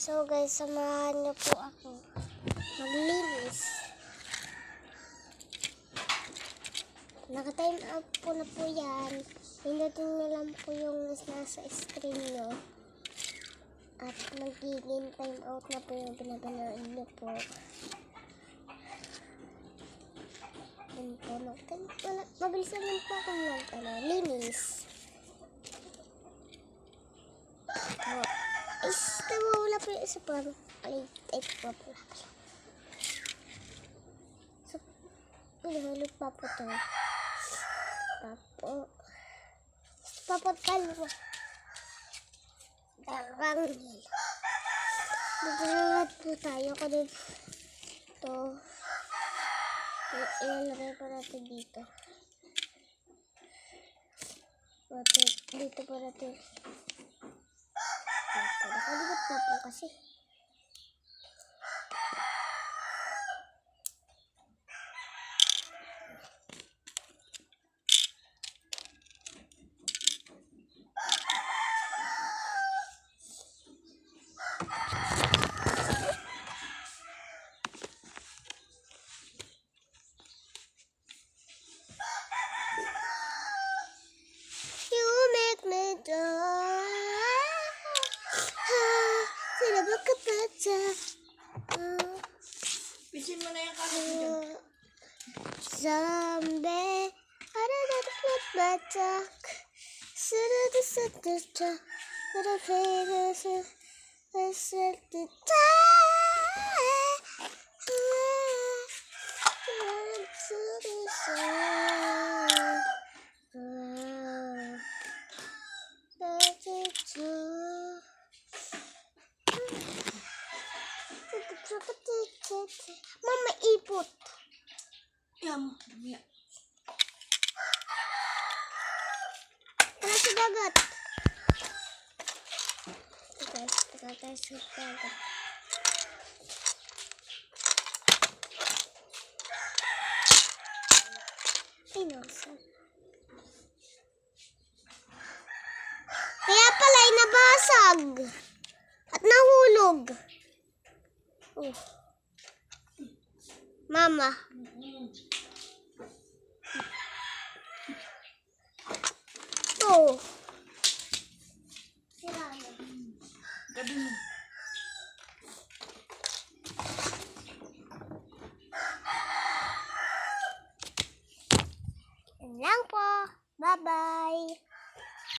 So guys, samahan niyo po ako maglinis. Naka-time out po na po yan. Pindutin niyo lang po yung nasa screen niyo. At magiging time out na po yung pinapanood niyo po. Yan po, mabilis naman po akong linis. Wala po yung isa pa. Ito pa po. So, hulog pa po ito. Papot kalma. Darangil. Maglalat po tayo. Kung ito, ilalagay po natin dito. Dito po natin. Nakalimutan na po kasi. You make me die. Pisin mo na yung kanin dyan. Zombie, batak. Mama, ipot. Yan. Wala sa dagat. Tayo sa dagat. Ay, nasan? Kaya pala ay nabasag. At nahulog. Oh. Mama. Oh. Sira na. Gabi mo.